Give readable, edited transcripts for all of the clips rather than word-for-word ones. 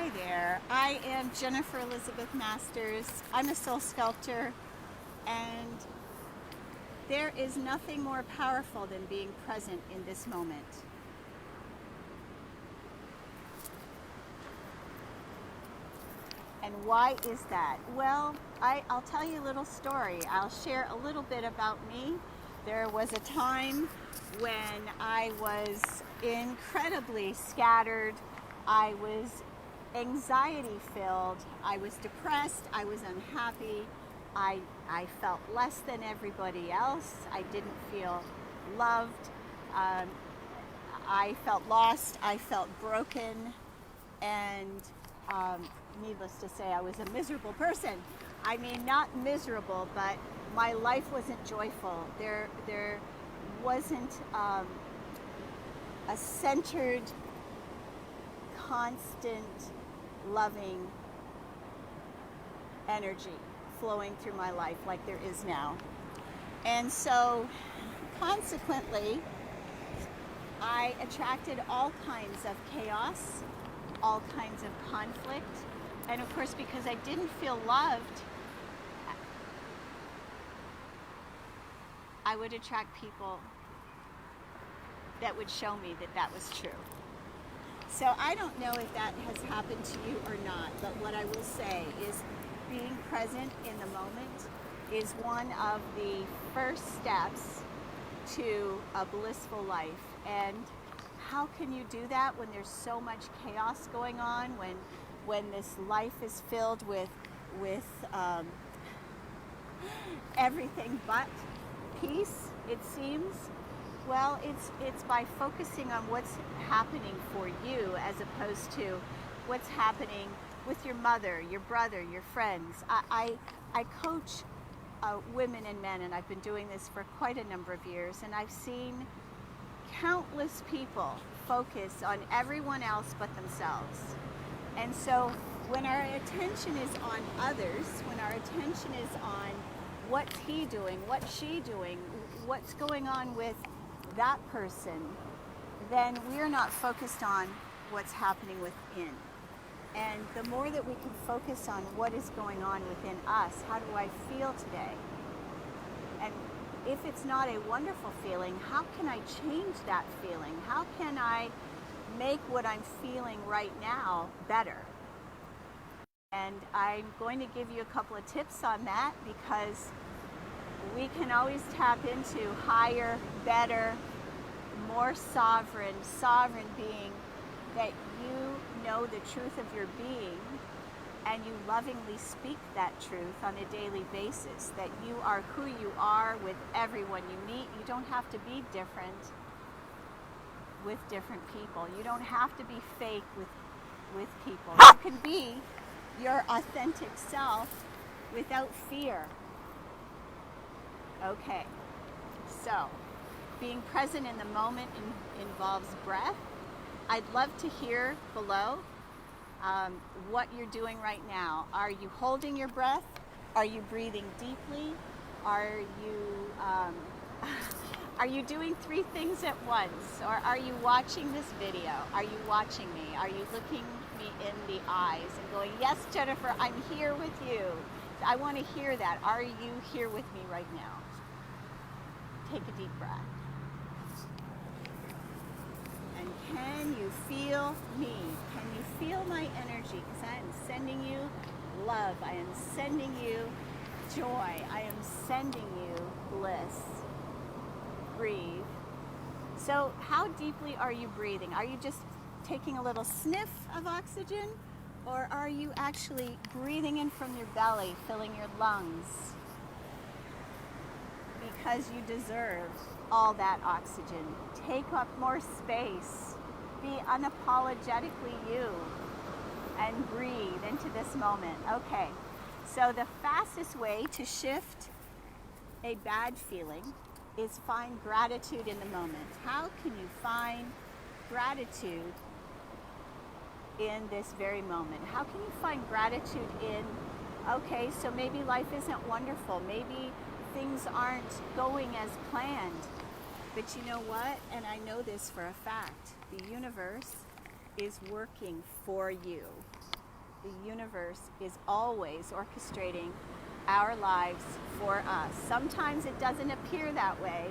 Hi there, I am Jennifer Elizabeth Masters. I'm a soul sculptor, and there is nothing more powerful than being present in this moment. And why is that? Well, I'll tell you a little story. I'll share a little bit about me. There was a time when I was incredibly scattered. I was anxiety filled. I was depressed. I was unhappy. I felt less than everybody else. I didn't feel loved. I felt lost. I felt broken. And needless to say, I was a miserable person. I mean, not miserable, but my life wasn't joyful. There wasn't a centered, constant, loving energy flowing through my life like there is now. And so, consequently, I attracted all kinds of chaos, all kinds of conflict, and of course, because I didn't feel loved, I would attract people that would show me that that was true. So I don't know if that has happened to you or not, but what I will say is being present in the moment is one of the first steps to a blissful life. And how can you do that when there's so much chaos going on, when this life is filled with everything but peace, it seems? Well, it's by focusing on what's happening for you as opposed to what's happening with your mother, your brother, your friends. I coach women and men, and I've been doing this for quite a number of years, and I've seen countless people focus on everyone else but themselves. And so when our attention is on others, when our attention is on what's he doing, what's she doing, what's going on with that person, then we're not focused on what's happening within. And the more that we can focus on what is going on within us, how do I feel today? And if it's not a wonderful feeling, how can I change that feeling? How can I make what I'm feeling right now better? And I'm going to give you a couple of tips on that, because we can always tap into higher, better, more sovereign being, that you know the truth of your being and you lovingly speak that truth on a daily basis, that you are who you are with everyone you meet. You don't have to be different with different people. You don't have to be fake with people. You can be your authentic self without fear. Okay, so being present in the moment involves breath. I'd love to hear below what you're doing right now. Are you holding your breath? Are you breathing deeply? Are you doing 3 things at once? Or are you watching this video? Are you watching me? Are you looking me in the eyes and going, yes, Jennifer, I'm here with you. I want to hear that. Are you here with me right now? Take a deep breath. And can you feel me? Can you feel my energy? Because I am sending you love. I am sending you joy. I am sending you bliss. Breathe. So how deeply are you breathing? Are you just taking a little sniff of oxygen? Or are you actually breathing in from your belly, filling your lungs? Because you deserve all that oxygen. Take up more space. Be unapologetically you. And breathe into this moment. Okay, so the fastest way to shift a bad feeling is find gratitude in the moment. How can you find gratitude in this very moment? How can you find gratitude in, okay, so maybe life isn't wonderful. Maybe things aren't going as planned. But you know what? And I know this for a fact. The universe is working for you. the universe is always orchestrating our lives for us. Sometimes it doesn't appear that way.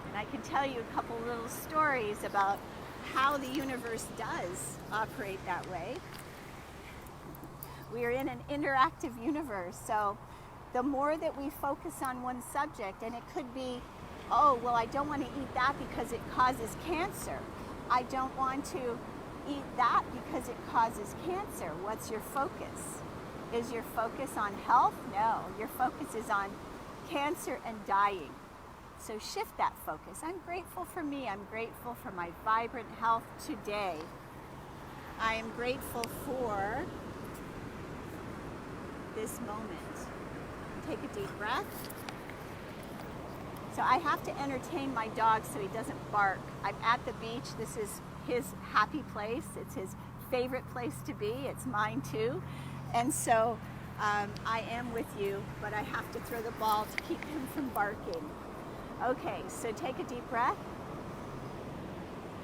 And I can tell you a couple little stories about how the universe does operate that way. We are in an interactive universe, so the more that we focus on one subject, and it could be, oh, well, I don't want to eat that because it causes cancer. I don't want to eat that because it causes cancer. What's your focus? Is your focus on health? No, your focus is on cancer and dying. So shift that focus. I'm grateful for me. I'm grateful for my vibrant health today. I am grateful for this moment. Take a deep breath. So I have to entertain my dog so he doesn't bark. I'm at the beach. This is his happy place. It's his favorite place to be. It's mine too. And so I am with you, but I have to throw the ball to keep him from barking. Okay, so take a deep breath.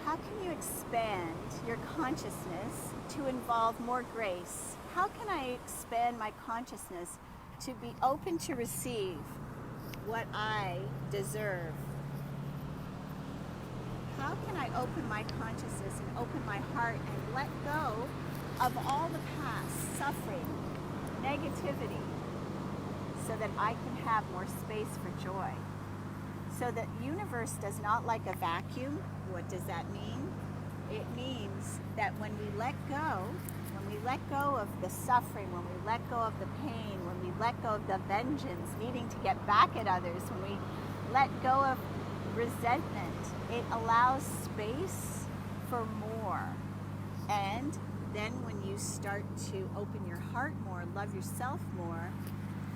How can you expand your consciousness to involve more grace? How can I expand my consciousness to be open to receive what I deserve? How can I open my consciousness and open my heart and let go of all the past suffering, negativity, so that I can have more space for joy? So the universe does not like a vacuum. What does that mean? It means that when we let go of the suffering, when we let go of the pain, when we let go of the vengeance, needing to get back at others, when we let go of resentment, it allows space for more. And then when you start to open your heart more, love yourself more,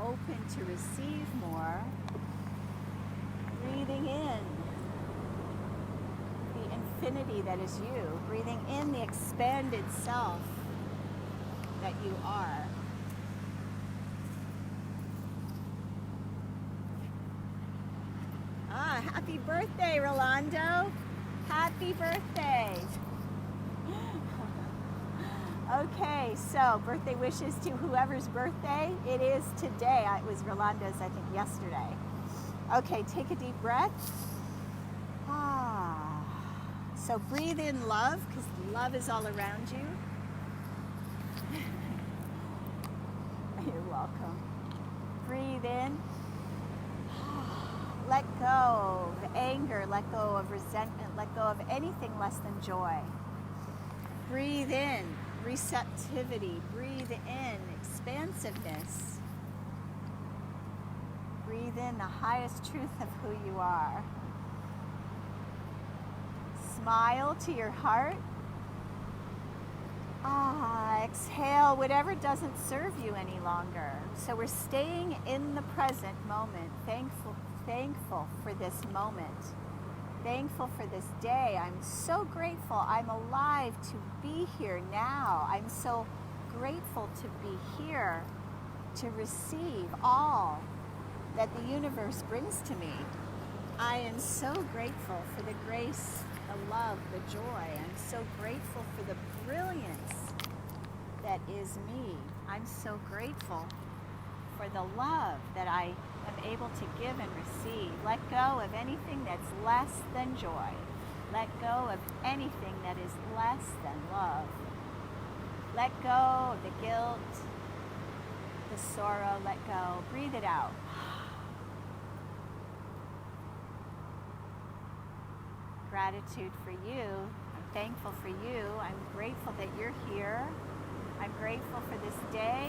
open to receive more, breathing in the infinity that is you, breathing in the expanded self that you are. Ah, happy birthday, Rolando. Happy birthday. Okay, so birthday wishes to whoever's birthday it is today. It was Rolando's, I think, yesterday. Okay, take a deep breath. Ah. So breathe in love, because love is all around you. You're welcome. Breathe in. Let go of anger, let go of resentment, let go of anything less than joy. Breathe in receptivity, breathe in expansiveness. Breathe in the highest truth of who you are. Smile to your heart. Exhale whatever doesn't serve you any longer. So we're staying in the present moment, thankful for this moment, thankful for this day. I'm so grateful I'm alive to be here now. I'm so grateful to be here to receive all that the universe brings to me. I am so grateful for the grace, the love, the joy. I'm so grateful for the brilliance that is me. I'm so grateful for the love that I am able to give and receive. Let go of anything that's less than joy. Let go of anything that is less than love. Let go of the guilt, the sorrow. Let go. Breathe it out. Gratitude for you. I'm thankful for you. I'm grateful that you're here. I'm grateful for this day.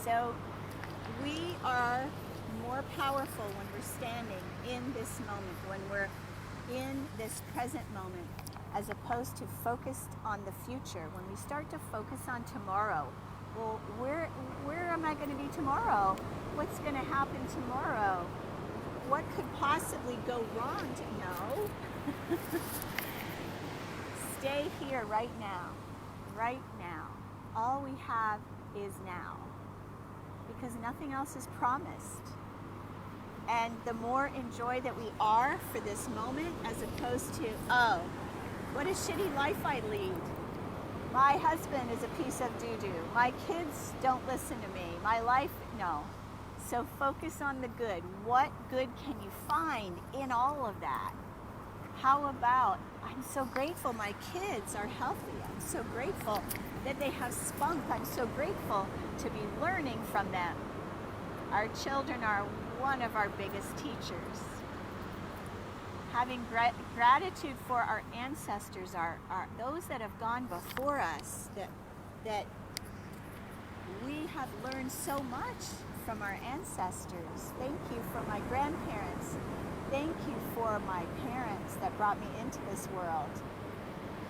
So we are more powerful when we're standing in this moment, when we're in this present moment, as opposed to focused on the future. When we start to focus on tomorrow, well, where am I going to be tomorrow? What's going to happen tomorrow? What could possibly go wrong? No. Stay here right now. Right now. All we have is now. Because nothing else is promised. And the more in joy that we are for this moment, as opposed to, oh, What a shitty life I lead. My husband is a piece of doo-doo. My kids don't listen to me. My life, no. So focus on the good. What good can you find in all of that? How about, I'm so grateful my kids are healthy. I'm so grateful that they have spunk. I'm so grateful to be learning from them. Our children are one of our biggest teachers. Having gratitude for our ancestors, are those that have gone before us, that we have learned so much from our ancestors. Thank you for my grandparents. Thank you for my parents that brought me into this world.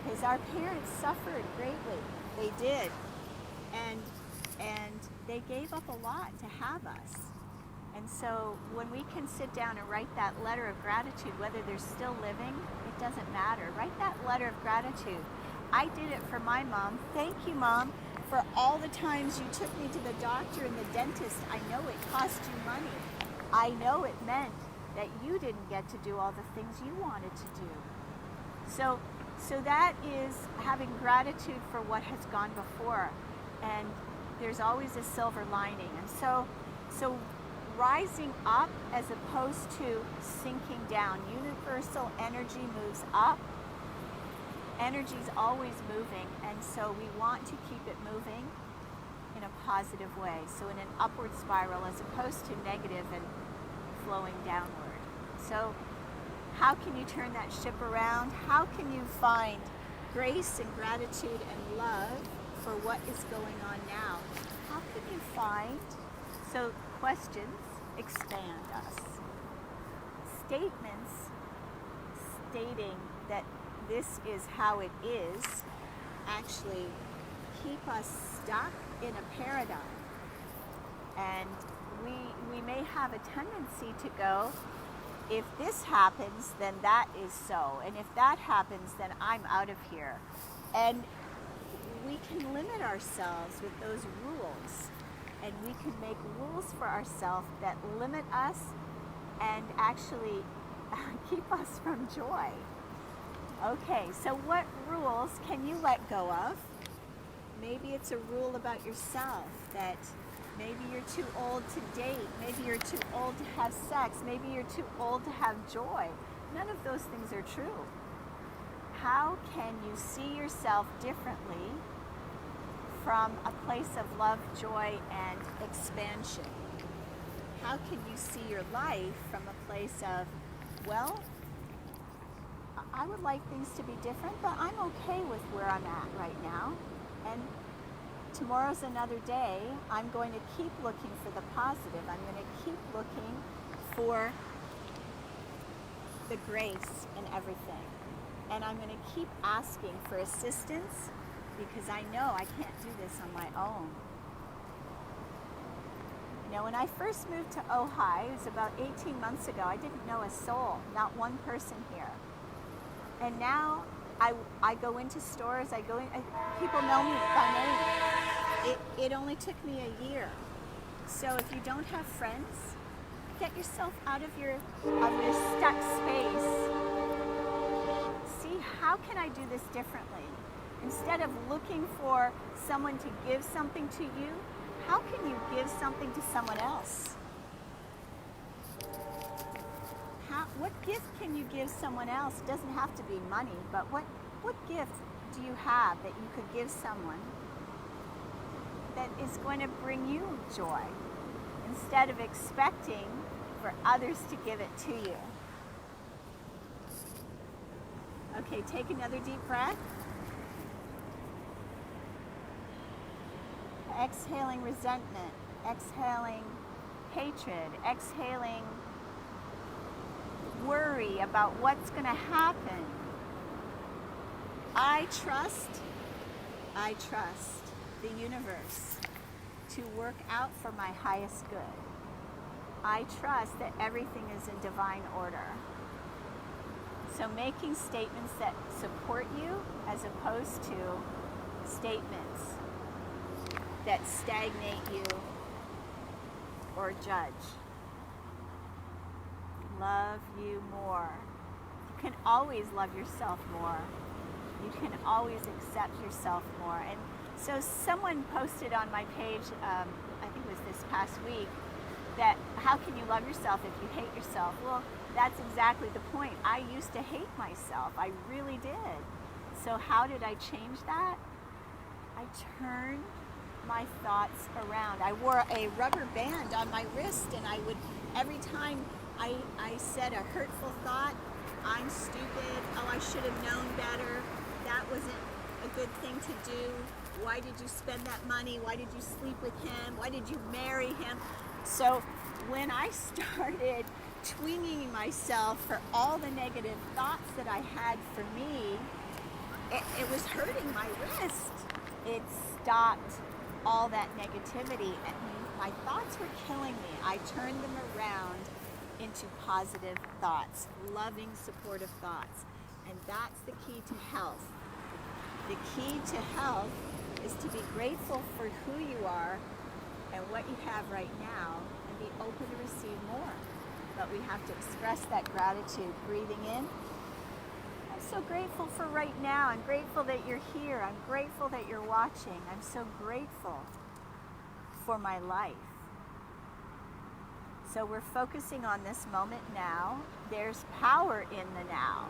Because our parents suffered greatly. They did. And they gave up a lot to have us. And so when we can sit down and write that letter of gratitude, whether they're still living, it doesn't matter. Write that letter of gratitude. I did it for my mom. Thank you, Mom, for all the times you took me to the doctor and the dentist. I know it cost you money. I know it meant that you didn't get to do all the things you wanted to do. So that is having gratitude for what has gone before. And there's always a silver lining. And so rising up as opposed to sinking down. Universal energy moves up. Energy is always moving, and so we want to keep it moving in a positive way. So in an upward spiral as opposed to negative and flowing downward. So how can you turn that ship around? How can you find grace and gratitude and love for what is going on now? How can you find, so questions expand us. Statements stating that this is how it is actually keep us stuck in a paradigm. And we may have a tendency to go, if this happens, then that is so. And if that happens, then I'm out of here. And we can limit ourselves with those rules. And we can make rules for ourselves that limit us and actually keep us from joy. Okay, so what rules can you let go of? Maybe it's a rule about yourself that maybe you're too old to date. Maybe you're too old to have sex. Maybe you're too old to have joy. None of those things are true. How can you see yourself differently from a place of love, joy, and expansion? How can you see your life from a place of, well, I would like things to be different, but I'm okay with where I'm at right now. And tomorrow's another day. I'm going to keep looking for the positive. I'm going to keep looking for the grace in everything. And I'm going to keep asking for assistance, because I know I can't do this on my own. You know, when I first moved to Ojai, it was about 18 months ago, I didn't know a soul, not one person here. And now I go into stores, people know me by name. It only took me a year. So if you don't have friends, get yourself out of your stuck space. See, how can I do this differently? Instead of looking for someone to give something to you, how can you give something to someone else? What gift can you give someone else? It doesn't have to be money, but what gift do you have that you could give someone that is going to bring you joy, instead of expecting for others to give it to you? Okay, take another deep breath. Exhaling resentment, exhaling hatred, exhaling worry about what's going to happen. I trust the universe to work out for my highest good. I trust that everything is in divine order. So making statements that support you as opposed to statements that stagnate you or judge. Love you more. You can always love yourself more. You can always accept yourself more. And so someone posted on my page, I think it was this past week, that how can you love yourself if you hate yourself? Well, that's exactly the point. I used to hate myself. I really did. So how did I change that? I turned my thoughts around. I wore a rubber band on my wrist, and I would, every time I said a hurtful thought, I'm stupid, oh, I should have known better, that wasn't a good thing to do, why did you spend that money, why did you sleep with him, why did you marry him? So when I started twinging myself for all the negative thoughts that I had for me, it was hurting my wrist. It stopped all that negativity, and my thoughts were killing me. I turned them around into positive thoughts, loving, supportive thoughts. And that's the key to health. The key to health is to be grateful for who you are and what you have right now, and be open to receive more. But we have to express that gratitude, breathing in. I'm so grateful for right now. I'm grateful that you're here. I'm grateful that you're watching. I'm so grateful for my life. So we're focusing on this moment now. There's power in the now.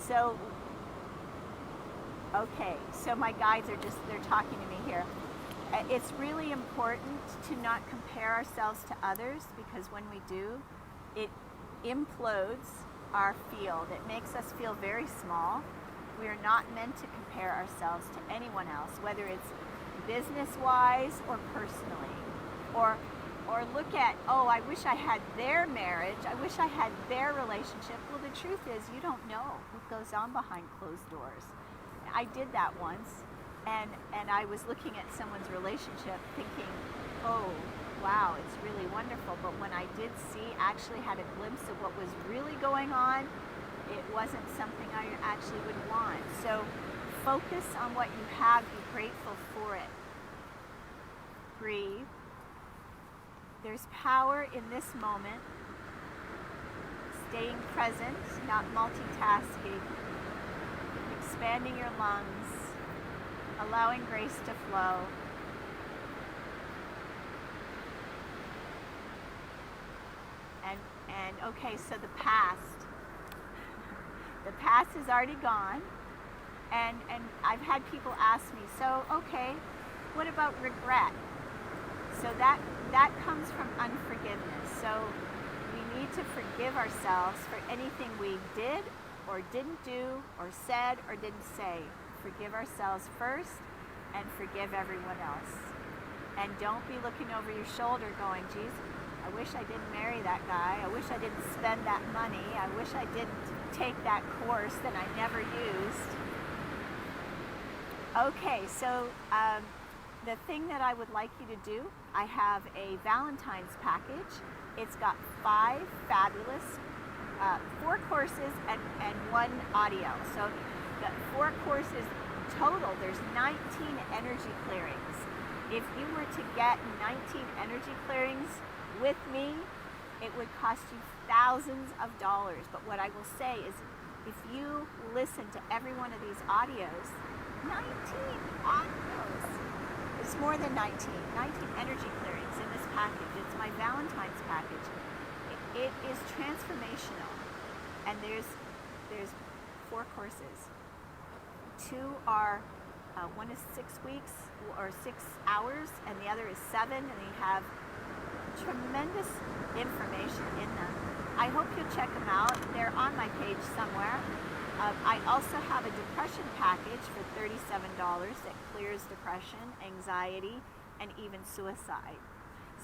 So, okay, so my guides are they're talking to me here. It's really important to not compare ourselves to others, because when we do, it implodes our field. It makes us feel very small. We are not meant to compare ourselves to anyone else, whether it's business-wise or personally. Or look at, oh, I wish I had their marriage, I wish I had their relationship. Well, the truth is, you don't know what goes on behind closed doors. I did that once, and I was looking at someone's relationship thinking, oh, wow, it's really wonderful. But when I did actually had a glimpse of what was really going on, it wasn't something I actually would want. So focus on what you have, be grateful for it. Breathe. There's power in this moment. Staying present, not multitasking. Expanding your lungs. Allowing grace to flow. And okay, so the past. The past is already gone. And I've had people ask me, so okay, what about regret? So that comes from unforgiveness. So we need to forgive ourselves for anything we did or didn't do or said or didn't say. Forgive ourselves first and forgive everyone else. And don't be looking over your shoulder going, geez, I wish I didn't marry that guy. I wish I didn't spend that money. I wish I didn't take that course that I never used. Okay, so the thing that I would like you to do, I have a Valentine's package. It's got 5 fabulous, 4 courses and 1 audio. So the 4 courses total, there's 19 energy clearings. If you were to get 19 energy clearings with me, it would cost you thousands of dollars. But what I will say is, if you listen to every one of these audios, 19 audios. It's more than 19 energy clearings in this package. It's my Valentine's package. It is transformational. And there's 4 courses. 2 are, one is 6 weeks or 6 hours, and the other is 7, and they have tremendous information in them. I hope you'll check them out. They're on my page somewhere. I also have a depression package for $37 that clears depression, anxiety, and even suicide.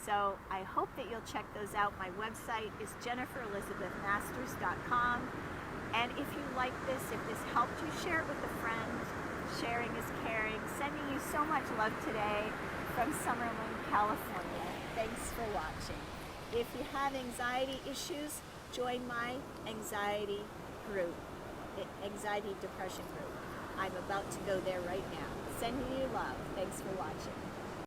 So I hope that you'll check those out. My website is jenniferelizabethmasters.com. And if you like this, if this helped you, share it with a friend. Sharing is caring. Sending you so much love today from Summerlin, California. Thanks for watching. If you have anxiety issues, join my anxiety group. Anxiety depression group. I'm about to go there right now. Sending you love. Thanks for watching.